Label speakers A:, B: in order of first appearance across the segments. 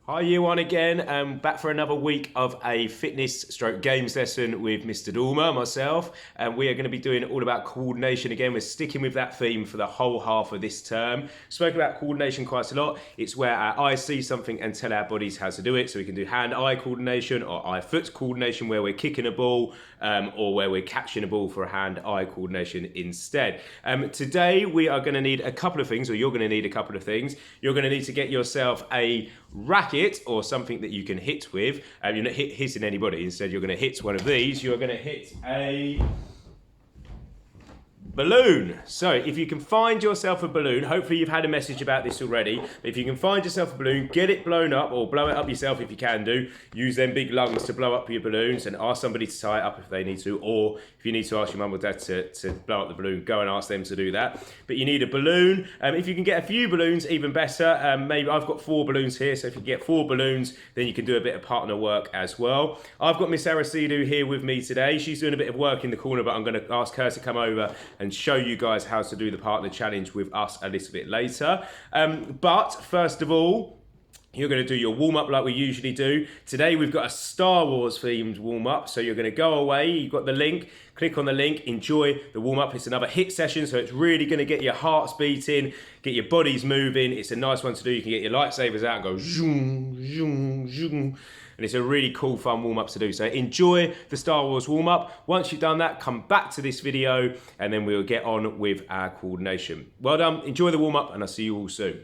A: Hi Year 1 again, back for another week of a fitness stroke games lesson with Mr. Dormer, myself, and we are going to be doing all about coordination again. We're sticking with that theme for the whole half of this term. Spoke about coordination quite a lot. It's where our eyes see something and tell our bodies how to do it. So we can do hand-eye coordination or eye-foot coordination where we're kicking a ball or where we're catching a ball for a hand-eye coordination instead. Today we are going to need a couple of things, or you're going to need a couple of things. You're going to need to get yourself a racket or something that you can hit with. You're not hitting anybody. Instead, you're going to hit one of these. You're going to hit a balloon. So if you can find yourself a balloon, hopefully you've had a message about this already, but if you can find yourself a balloon, get it blown up or blow it up yourself if you can do. Use them big lungs to blow up your balloons and ask somebody to tie it up if they need to, or if you need to ask your mum or dad to blow up the balloon, go and ask them to do that. But you need a balloon. If you can get a few balloons, even better. Maybe I've got 4 balloons here, so if you get 4 balloons, then you can do a bit of partner work as well. I've got Miss Aristidou here with me today. She's doing a bit of work in the corner, but I'm going to ask her to come over and show you guys how to do the partner challenge with us a little bit later. But first of all, you're going to do your warm-up like we usually do. Today we've got a Star Wars themed warm-up, so you're going to go away, you've got the link, click on the link, enjoy the warm-up. It's another HIIT session, so it's really going to get your hearts beating, get your bodies moving. It's a nice one to do. You can get your lightsabers out and go zoom, zoom, zoom. And it's a really cool, fun warm-up to do. So enjoy the Star Wars warm-up. Once you've done that, come back to this video and then we'll get on with our coordination. Well done, enjoy the warm-up and I'll see you all soon.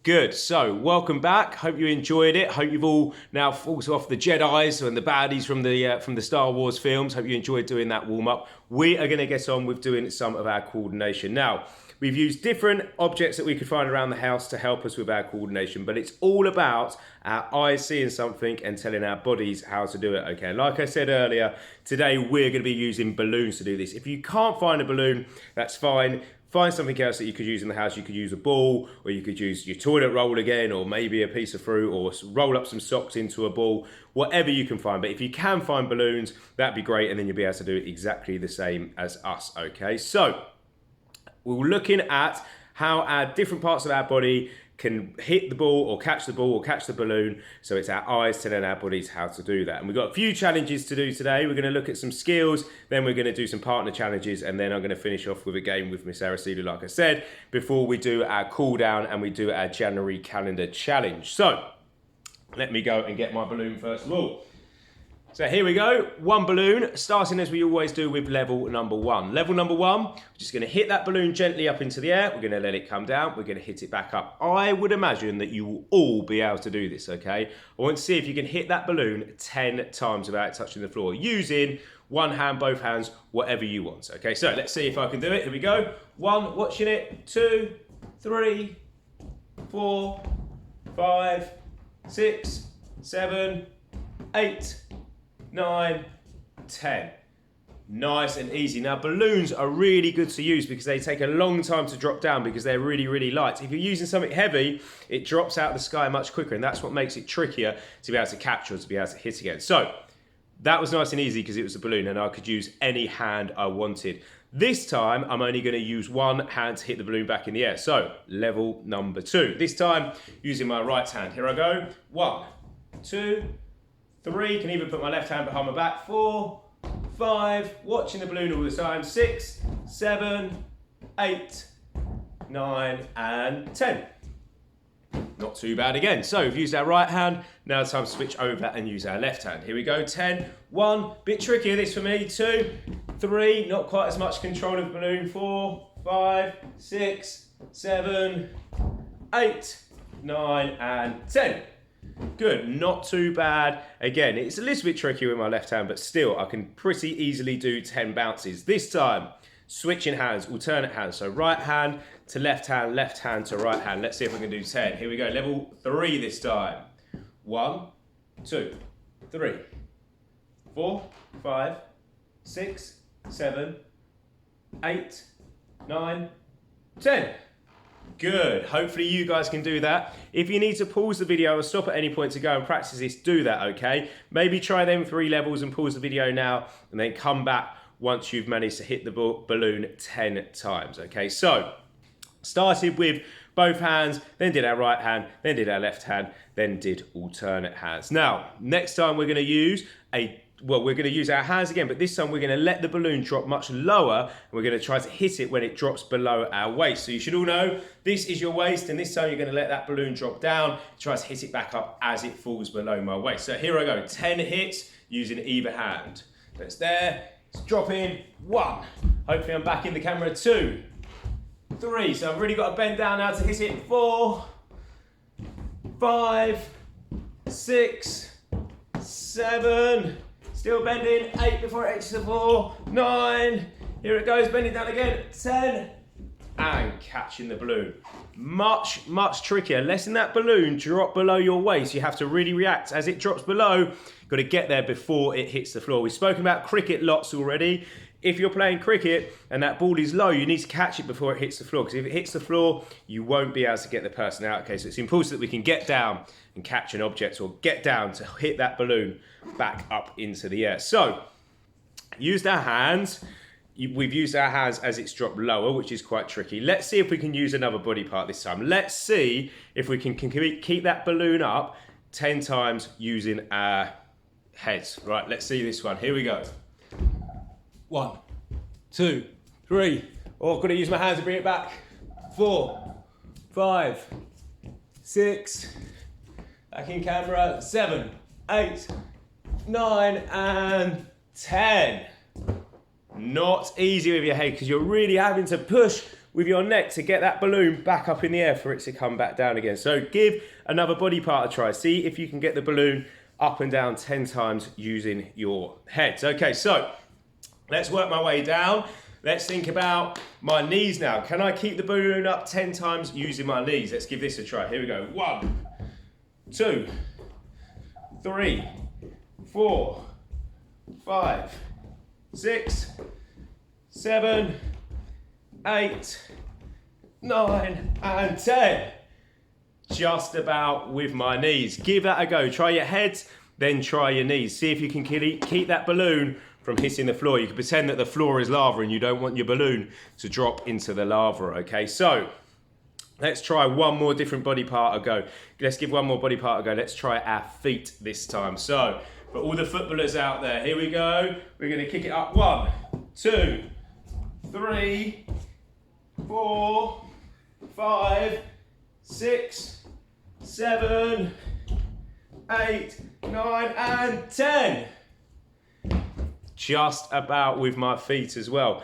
A: Good, so welcome back. Hope you enjoyed it. Hope you've all now fought off the Jedis and the baddies from the Star Wars films. Hope you enjoyed doing that warm-up. We are going to get on with doing some of our coordination. Now, we've used different objects that we could find around the house to help us with our coordination, but it's all about our eyes seeing something and telling our bodies how to do it, okay? Like I said earlier, today we're going to be using balloons to do this. If you can't find a balloon, that's fine. Find something else that you could use in the house. You could use a ball, or you could use your toilet roll again, or maybe a piece of fruit, or roll up some socks into a ball, whatever you can find. But if you can find balloons, that'd be great, and then you'll be able to do it exactly the same as us, okay? So, we're looking at how our different parts of our body can hit the ball or catch the balloon. So it's our eyes telling our bodies how to do that. And we've got a few challenges to do today. We're going to look at some skills, then we're going to do some partner challenges, and then I'm going to finish off with a game with Miss Aristidou, like I said, before we do our cool down and we do our January calendar challenge. So let me go and get my balloon first of all. So here we go, 1 balloon, starting as we always do with level number 1. Level number 1, we're just going to hit that balloon gently up into the air. We're going to let it come down. We're going to hit it back up. I would imagine that you will all be able to do this, okay? I want to see if you can hit that balloon 10 times without touching the floor, using one hand, both hands, whatever you want. Okay, so let's see if I can do it. Here we go. 1, watching it. 2, 3, 4, 5, 6, 7, 8, 9, 10. Nice and easy. Now balloons are really good to use because they take a long time to drop down because they're really, really light. If you're using something heavy, it drops out of the sky much quicker, and that's what makes it trickier to be able to capture or to be able to hit again. So that was nice and easy because it was a balloon and I could use any hand I wanted. This time, I'm only going to use one hand to hit the balloon back in the air. So level number 2. This time, using my right hand. Here I go. 1, 2, 3, can even put my left hand behind my back. 4, 5, watching the balloon all the time. 6, 7, 8, 9, and 10. Not too bad again. So we've used our right hand. Now it's time to switch over and use our left hand. Here we go. 10, 1, bit trickier this for me. 2, 3, not quite as much control of the balloon. 4, 5, 6, 7, 8, 9, and 10. Good, not too bad. Again, it's a little bit tricky with my left hand, but still, I can pretty easily do 10 bounces. This time, switching hands, alternate hands. So right hand to left hand to right hand. Let's see if we can do 10. Here we go, level 3 this time. 1, 2, 3, 4, 5, 6, 7, 8, 9, 10. Good. Hopefully you guys can do that. If you need to pause the video or stop at any point to go and practice this, do that, okay? Maybe try them 3 levels and pause the video now and then come back once you've managed to hit the balloon 10 times, okay? So, started with both hands, then did our right hand, then did our left hand, then did alternate hands. Now, next time we're going to use we're going to use our hands again, but this time we're going to let the balloon drop much lower, and we're going to try to hit it when it drops below our waist. So you should all know this is your waist, and this time you're going to let that balloon drop down, try to hit it back up as it falls below my waist. So here I go, 10 hits using either hand. So it's there, it's dropping, 1. Hopefully I'm back in the camera, 2, 3. So I've really got to bend down now to hit it, 4, 5, 6, 7, still bending, 8 before it hits the floor, 9, here it goes, bending down again, 10, and catching the balloon. Much, much trickier. Letting that balloon drop below your waist, you have to really react as it drops below. You've got to get there before it hits the floor. We've spoken about cricket lots already. If you're playing cricket and that ball is low, you need to catch it before it hits the floor, because if it hits the floor, you won't be able to get the person out. Okay, so it's important that we can get down and catch an object, or get down to hit that balloon back up into the air. So, used our hands. We've used our hands as it's dropped lower, which is quite tricky. Let's see if we can use another body part this time. Let's see if we can keep that balloon up 10 times using our heads. Right, let's see this one. Here we go. 1, 2, 3. Oh, I've got to use my hands to bring it back. 4, 5, 6. Back in camera. 7, 8, 9, and 10. Not easy with your head, because you're really having to push with your neck to get that balloon back up in the air for it to come back down again. So give another body part a try. See if you can get the balloon up and down 10 times using your heads. Okay, so let's work my way down. Let's think about my knees now. Can I keep the balloon up 10 times using my knees? Let's give this a try. Here we go. 1, 2, 3, 4, 5, 6, 7, 8, 9, and 10. Just about with my knees. Give that a go. Try your heads, then try your knees. See if you can keep that balloon from hitting the floor. You can pretend that the floor is lava and you don't want your balloon to drop into the lava, okay? So, let's try one more different body part a go. Let's give one more body part a go. Let's try our feet this time. So, for all the footballers out there, here we go. We're going to kick it up. 1, 2, 3, 4, 5, 6, 7, 8, 9, and 10. Just about with my feet as well.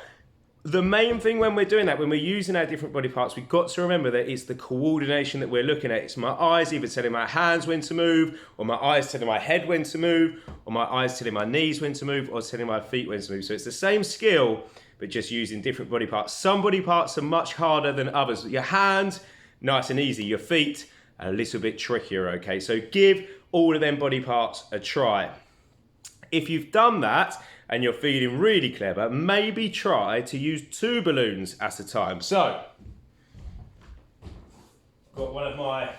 A: The main thing when we're doing that, when we're using our different body parts, we've got to remember that it's the coordination that we're looking at. It's my eyes either telling my hands when to move, or my eyes telling my head when to move, or my eyes telling my knees when to move, or telling my feet when to move. So it's the same skill, but just using different body parts. Some body parts are much harder than others. Your hands, nice and easy. Your feet, a little bit trickier, okay? So give all of them body parts a try. If you've done that, and you're feeling really clever, maybe try to use 2 balloons at a time. So, got one of my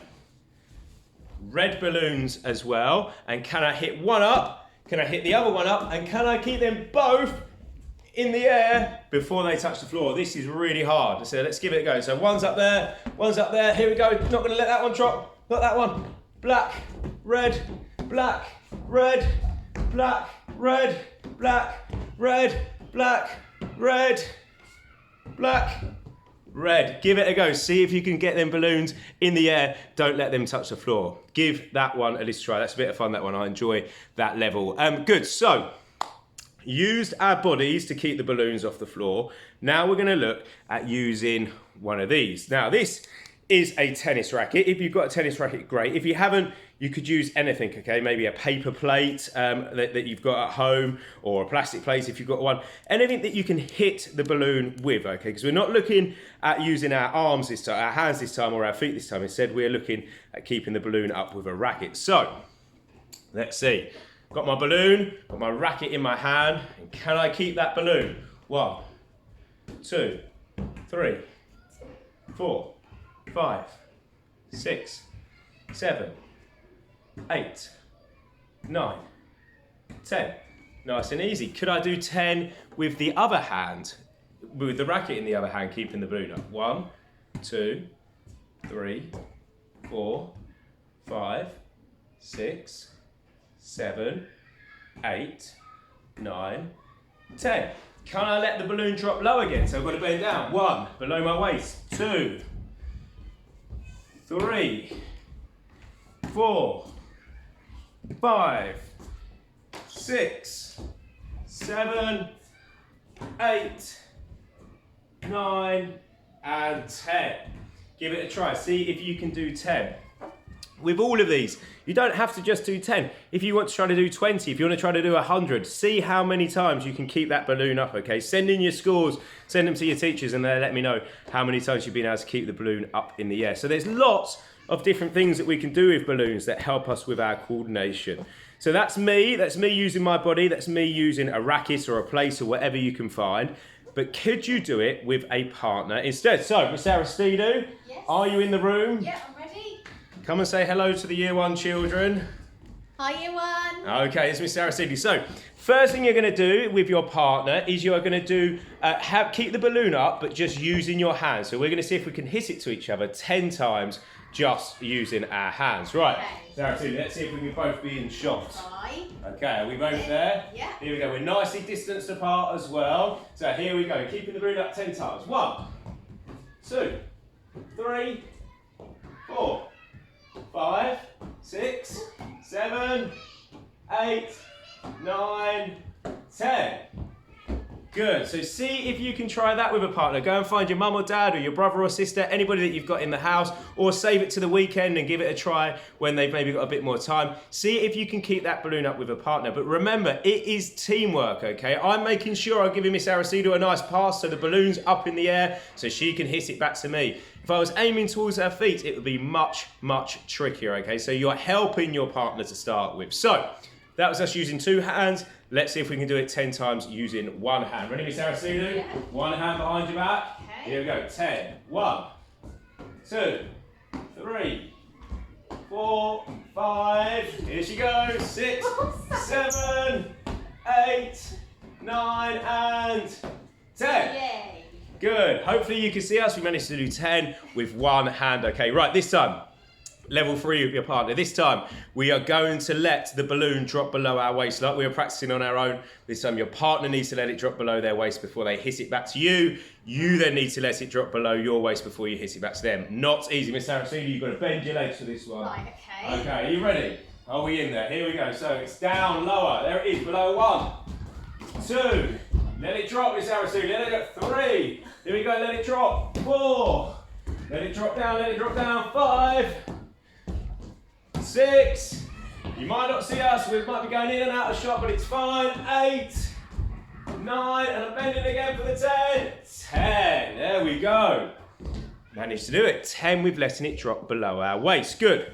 A: red balloons as well, and can I hit one up, can I hit the other one up, and can I keep them both in the air before they touch the floor? This is really hard, so let's give it a go. So one's up there, here we go, not gonna let that one drop, not that one. Black, red, black, red, black, red, black, red, black, red, black, red. Give it a go. See if you can get them balloons in the air. Don't let them touch the floor. Give that one a little try. That's a bit of fun, that one. I enjoy that level. Good. So, used our bodies to keep the balloons off the floor. Now we're going to look at using one of these. Now, this is a tennis racket. If you've got a tennis racket, great. If you haven't, you could use anything, okay? Maybe a paper plate that you've got at home, or a plastic plate if you've got one. Anything that you can hit the balloon with, okay? Because we're not looking at using our arms this time, our hands this time, or our feet this time. Instead, we're looking at keeping the balloon up with a racket. So, let's see. Got my balloon, got my racket in my hand. And can I keep that balloon? 1, 2, 3, 4, 5, 6, 7, 8, 9, 10. Nice and easy. Could I do 10 with the other hand, with the racket in the other hand, keeping the balloon up? 1, 2, 3, 4, 5, 6, 7, 8, 9, 10. Can I let the balloon drop low again? So I've got to bend down. 1, below my waist. 2, 3, 4, 5, 6, 7, 8, 9, and 10. Give it a try. See if you can do 10. With all of these, you don't have to just do 10. If you want to try to do 20, if you want to try to do 100, see how many times you can keep that balloon up, okay? Send in your scores, send them to your teachers, and they let me know how many times you've been able to keep the balloon up in the air. So there's lots of different things that we can do with balloons that help us with our coordination. So that's me using my body, that's me using a racket or a place or whatever you can find. But could you do it with a partner instead? So, Miss Aristidu,
B: yes.
A: Are you in the room?
B: Yeah, I'm ready.
A: Come and say hello to the Year 1 children.
B: Hi, Year 1.
A: Okay, it's Miss Aristidu. So, first thing you're going to do with your partner is you are going to do, keep the balloon up, but just using your hands. So we're going to see if we can hit it to each other 10 times just using our hands. Right, Aristidu, let's see if we can both be in shot.
B: Fine.
A: Okay, are we both there?
B: Yeah.
A: Here we go. We're nicely distanced apart as well. So here we go. Keeping the balloon up 10 times. 1, 2, 3, 4, 5, 6, 7, 8, 9, 10. Good. So see if you can try that with a partner. Go and find your mum or dad or your brother or sister, anybody that you've got in the house, or save it to the weekend and give it a try when they've maybe got a bit more time. See if you can keep that balloon up with a partner. But remember, it is teamwork, okay? I'm making sure I'm giving Miss Aristidu a nice pass so the balloon's up in the air so she can hit it back to me. If I was aiming towards her feet, it would be much, much trickier, okay? So you're helping your partner to start with. So that was us using 2 hands. Let's see if we can do it 10 times using 1 hand. Ready, Miss Aristidu?
B: Yeah.
A: 1 hand behind your back.
B: Okay.
A: Here we go. 10. 1, 2, 3, 4, 5. Here she goes. 6, 7, 8, 9, and 10.
B: Yay.
A: Good. Hopefully you can see us. We managed to do 10 with 1 hand. Okay, right, this time. Level 3 with your partner. This time, we are going to let the balloon drop below our waist like we were practicing on our own. This time, your partner needs to let it drop below their waist before they hit it back to you. You then need to let it drop below your waist before you hit it back to them. Not easy, Miss Aristidu. You've got to bend your legs for this one.
B: Right, okay.
A: Okay, are you ready? Are we in there? Here we go. So it's down, lower. There it is, below 1, 2. Let it drop, Miss Aristidu. Let it go. 3. Here we go. Let it drop. 4. Let it drop down. Let it drop down. 5. 6. You might not see us, we might be going in and out of shot, but it's fine. 8, 9, and I'm bending again for the 10. 10, there we go. Managed to do it. 10 with letting it drop below our waist. Good.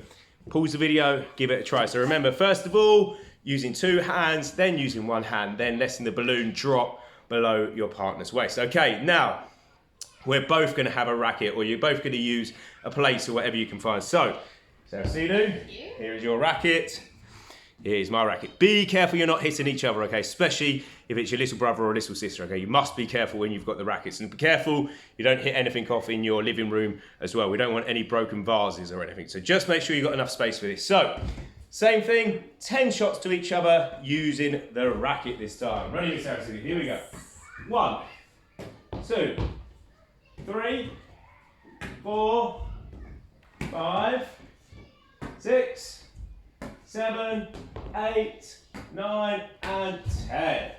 A: Pause the video, give it a try. So remember, first of all, using 2 hands, then using 1 hand, then letting the balloon drop below your partner's waist. Okay, now, we're both going to have a racket, or you're both going to use a place or whatever you can find. So, Aristidu, here is your racket. Here's my racket. Be careful you're not hitting each other, okay? Especially if it's your little brother or little sister, okay? You must be careful when you've got the rackets. And be careful you don't hit anything off in your living room as well. We don't want any broken vases or anything. So just make sure you've got enough space for this. So, same thing, 10 shots to each other using the racket this time. Ready, Miss Aristidu? Here we go. 1, 2, 3, 4, 5, 6, 7, 8, 9, and 10.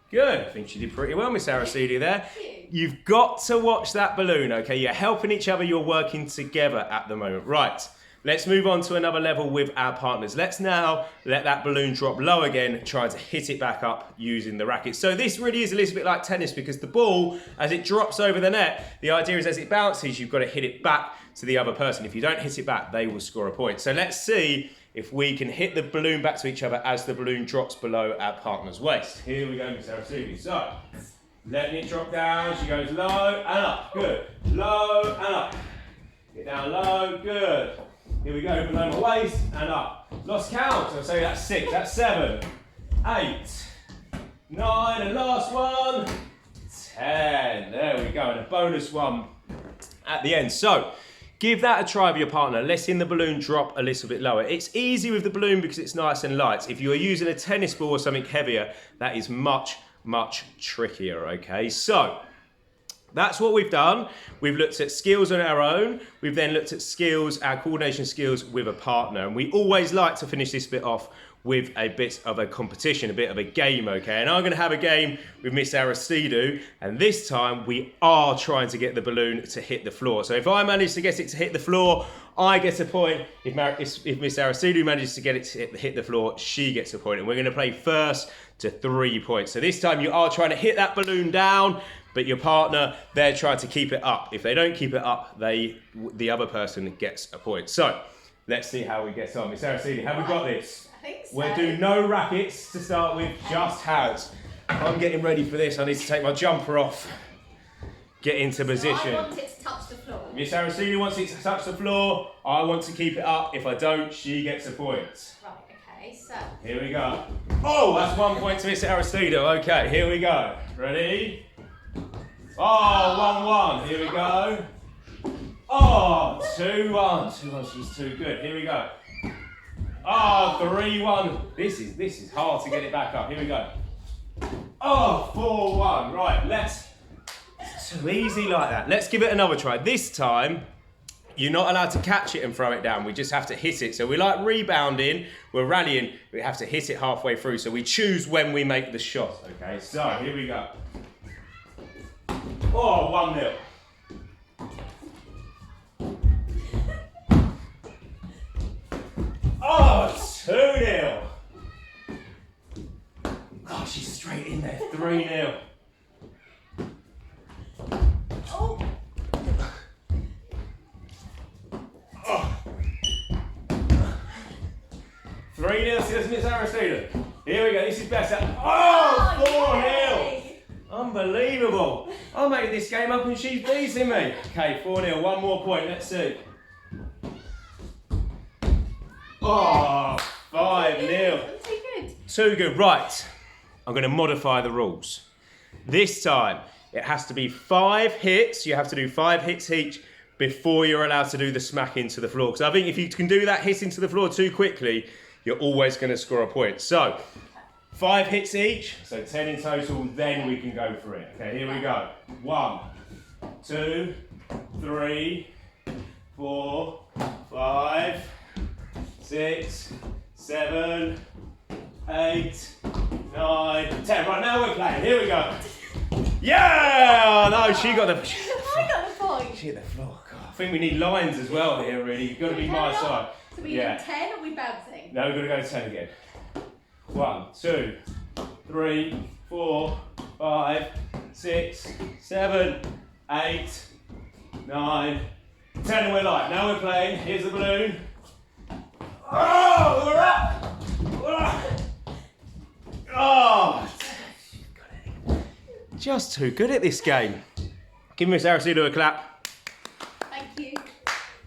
A: Good. I think she did pretty well, Miss Aristidu there. You've got to watch that balloon, okay? You're helping each other, you're working together at the moment. Right, let's move on to another level with our partners. Let's now let that balloon drop low again, trying to hit it back up using the racket. So this really is a little bit like tennis because the ball, as it drops over the net, the idea is as it bounces, you've got to hit it back to the other person. If you don't hit it back, they will score a point. So let's see if we can hit the balloon back to each other as the balloon drops below our partner's waist. Here we go, Miss Aristidu. So, letting it drop down, she goes low and up, good. Low and up. Get down low, good. Here we go, below my waist and up. Lost count, so I'll say that's 6, that's 7, 8, 9, and last one, 10. There we go, and a bonus one at the end. So, give that a try with your partner, letting the balloon drop a little bit lower. It's easy with the balloon because it's nice and light. If you are using a tennis ball or something heavier, that is much, much trickier, okay? So, that's what we've done. We've looked at skills on our own. We've then looked at skills, our coordination skills with a partner. And we always like to finish this bit off with a bit of a competition, a bit of a game, okay? And I'm gonna have a game with Miss Aristidu, and this time we are trying to get the balloon to hit the floor. So if I manage to get it to hit the floor, I get a point. If Miss Aristidu manages to get it to hit the floor, she gets a point. And we're gonna play first to 3 points. So this time you are trying to hit that balloon down, but your partner, they're trying to keep it up. If they don't keep it up, the other person gets a point. So let's see how we get on. Miss Aristidu, have we got this?
B: I think so.
A: We'll do no rackets to start with, just hands. I'm getting ready for this. I need to take my jumper off. Get into position.
B: I want it to touch the floor.
A: Miss Aristidu wants it to touch the floor. I want to keep it up. If I don't, she gets a point.
B: Right, okay, so.
A: Here we go. Oh, that's 1 point to Miss Aristidu. Okay, here we go. Ready? Oh, 1-1. Here we go. Oh, 2-1. 2-1, she's too good. Here we go. Oh, 3-1. This is hard to get it back up. Here we go. Oh, 4-1. Right, it's too easy like that. Let's give it another try. This time, you're not allowed to catch it and throw it down. We just have to hit it. So we like rebounding, we're rallying, we have to hit it halfway through. So we choose when we make the shot, okay? So, here we go. Oh, 1-0. Oh, 2-0. Oh, she's straight in there. 3-0.
B: Oh.
A: Oh. 3-0 to Miss Aristidu. Here we go. This is better. Oh, 4-0.
B: Yay.
A: Unbelievable. I'm making this game up and she's beating me. Okay, 4-0. One more point. Let's see. Oh, 5-0.
B: Too good.
A: Too good. Right. I'm going to modify the rules. This time, it has to be 5 hits. You have to do 5 hits each before you're allowed to do the smack into the floor. Because I think if you can do that hit into the floor too quickly, you're always going to score a point. So, 5 hits each, so 10 in total, then we can go for it. Okay, here we go. 1, 2, 3, 4, 5, 6, 7, 8, 9, 10. Right, now we're playing. Here we go. Yeah! No, she got the...
B: I got the point.
A: She hit the floor. God, I think we need lines as well here, really. You've got to be my side.
B: So we do 10 or are we bouncing?
A: No, we're going to go 10 again. 1, 2, 3, 4, 5, 6, 7, 8, 9, 10, and we're live. Now we're playing. Here's the balloon. Oh, we're up! Oh! Just too good at this game. Give Miss Aristidu a clap.
B: Thank you.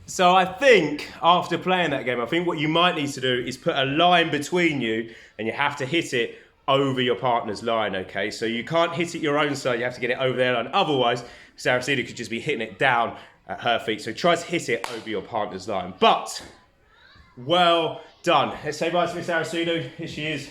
A: So I think after playing that game, I think what you might need to do is put a line between you and you have to hit it over your partner's line, okay? So you can't hit it your own side, you have to get it over their line. Otherwise, Miss Aristidu could just be hitting it down at her feet. So try to hit it over your partner's line. But, well done. Let's say bye to Miss Aristidu. Here she is.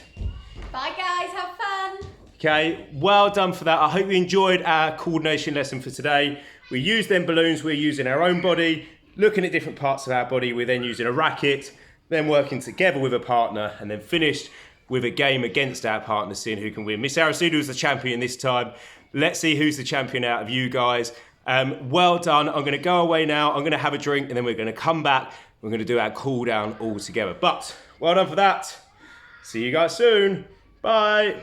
B: Bye guys, have fun.
A: Okay, well done for that. I hope you enjoyed our coordination lesson for today. We used them balloons, we're using our own body, looking at different parts of our body. We're then using a racket, then working together with a partner, and then finished with a game against our partner, seeing who can win. Miss Aristidu was the champion this time. Let's see who's the champion out of you guys. Well done. I'm going to go away now. I'm going to have a drink, and then we're going to come back. We're going to do our cool down all together. But well done for that. See you guys soon. Bye.